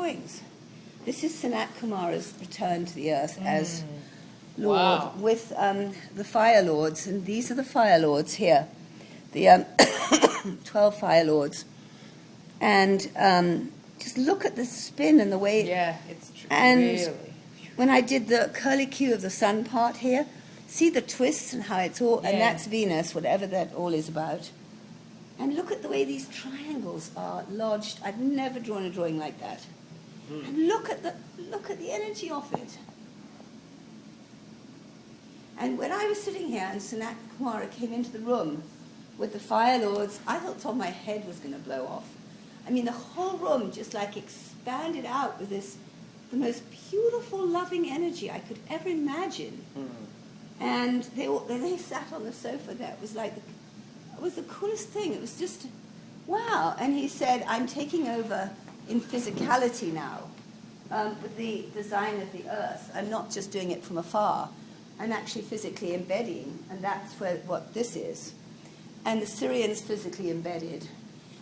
drawings. This is Sanat Kumara's return to the earth as Lord with the Fire Lords, and these are the Fire Lords here, the 12 Fire Lords. And just look at the spin and the way... Yeah, it's true. And really. When I did the curlicue of the sun part here, see the twists and how it's all... And that's Venus, whatever that all is about. And look at the way these triangles are lodged. I've never drawn a drawing like that. And look at the energy of it. And when I was sitting here and Sanat Kumara came into the room with the Fire Lords, I thought my head was going to blow off. I mean, the whole room just like expanded out with this, the most beautiful, loving energy I could ever imagine. And they sat on the sofa there. It was like, it was the coolest thing. It was just, wow. And he said, I'm taking over in physicality now with the design of the earth. I'm not just doing it from afar. I'm actually physically embedding, and that's what this is. And the Syrians physically embedded.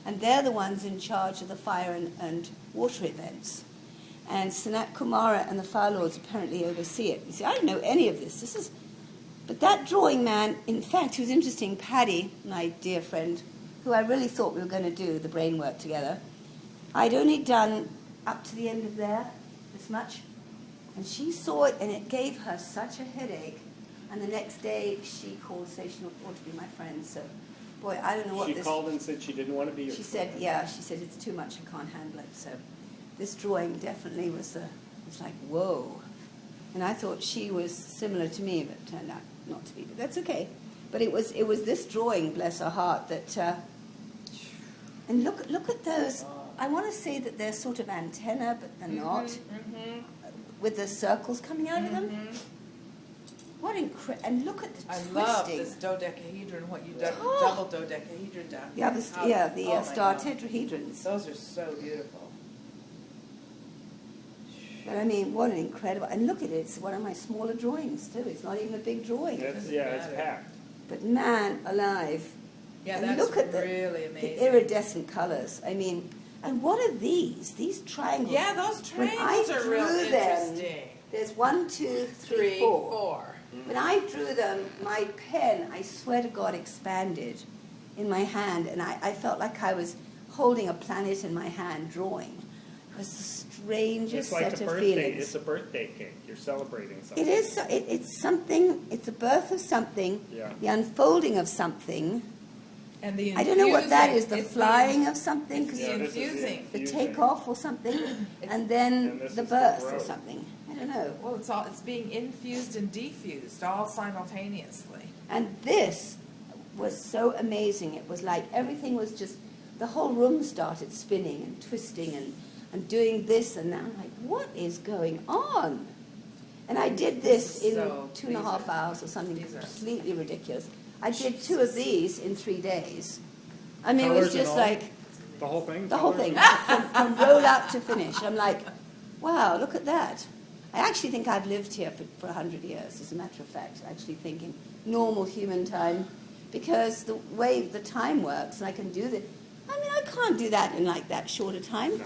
And they're the ones in charge of the fire and water events. And Sanat Kumara and the Fire Lords apparently oversee it. You see, I don't know any of this. But that drawing man, in fact, it was interesting. Paddy, my dear friend, who I really thought we were going to do the brain work together, I'd only done up to the end of there, this much. And she saw it, and it gave her such a headache. And the next day, she called to say she wanted to be my friend. So, boy, I don't know what She called and said she didn't want to be your friend. She said, it's too much, I can't handle it. So this drawing definitely was like, whoa. And I thought she was similar to me, but it turned out not to be. But that's okay. But it was this drawing, bless her heart, that... and look at those. I want to say that they're sort of antenna, but they're not. With the circles coming out of them. What incredible! And look at the twisting. I love this dodecahedron. What you done? Double dodecahedron down. Yeah, the star tetrahedrons. Those are so beautiful. But I mean, what an incredible! And look at it. It's one of my smaller drawings too. It's not even a big drawing. It's packed. But man, alive! Yeah, and that's look at really amazing. The iridescent colors. I mean. And what are these? These triangles. Yeah, those triangles are real interesting. There's 1, 2, 3, 4. When I drew them, my pen, I swear to God, expanded in my hand, and I felt like I was holding a planet in my hand, drawing. It was the strangest set of feelings. It's a birthday cake. You're celebrating something. It is. It's something. It's the birth of something. Yeah. The unfolding of something. And the I don't know what that is, the flying of something, the infusing. The takeoff or something, and then the birth or something. I don't know. Well, it's being infused and defused all simultaneously. And this was so amazing. It was like everything was just, the whole room started spinning and twisting and doing this and that. I'm like, what is going on? And I did this in 2.5 hours or something completely ridiculous. I did 2 of these in 3 days. I mean, it was just like... The whole thing? The whole thing, from roll out to finish. I'm like, wow, look at that. I actually think I've lived here for 100 years, as a matter of fact, actually thinking normal human time, because the way the time works, and I can do that. I mean, I can't do that in like that short a time. No.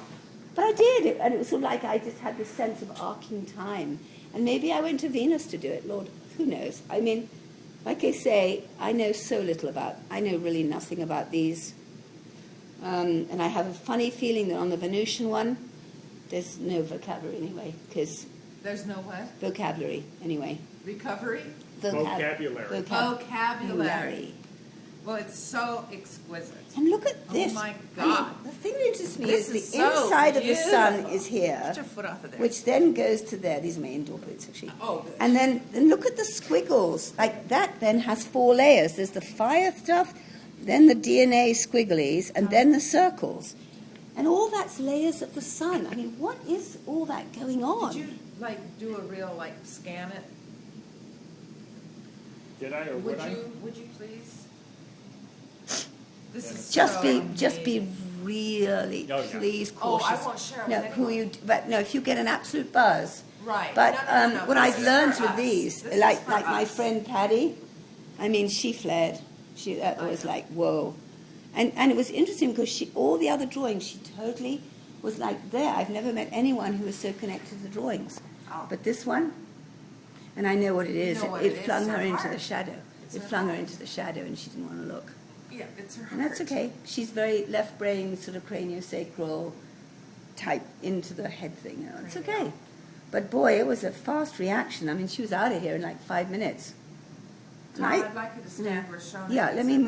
But I did, and it was sort of like I just had this sense of arcing time. And maybe I went to Venus to do it, Lord, who knows? I mean... Like I say, I know so little I know really nothing about these. And I have a funny feeling that on the Venusian one, there's no vocabulary anyway, because... There's no what? Vocabulary, anyway. Recovery? Vocabulary. Vocabulary. Well, it's so exquisite. And look at this. Oh, my God. I mean, the thing that interests me is the so inside beautiful. of the sun is here, Get your foot off of there. which then goes to there. These are my indoor boots, actually. Oh, good. And then look at the squiggles. Like, that then has 4 layers. There's the fire stuff, then the DNA squigglies, and then the circles. And all that's layers of the sun. I mean, what is all that going on? Did you, do a real, scan it? Did I or would I? Would you please? This is Just be really, please cautious. Oh, I won't share it. But if you get an absolute buzz. Right. But No. what I've learned with these, This like is for my us. friend Patty, I mean, she fled. That was like, whoa. And it was interesting because all the other drawings, she totally was like there. I've never met anyone who was so connected to the drawings. Oh. But this one, and I know what it is. know what It it is, flung her her into heart. the shadow. It's It her flung her heart. into the shadow, and she didn't want to look. Yeah, it's her heart. And that's okay. She's very left brain, sort of craniosacral type into the head thing. You know, it's okay. But boy, it was a fast reaction. I mean, she was out of here in like 5 minutes. Tom, Right? I'd like you to stand where Shona Yeah, is let me and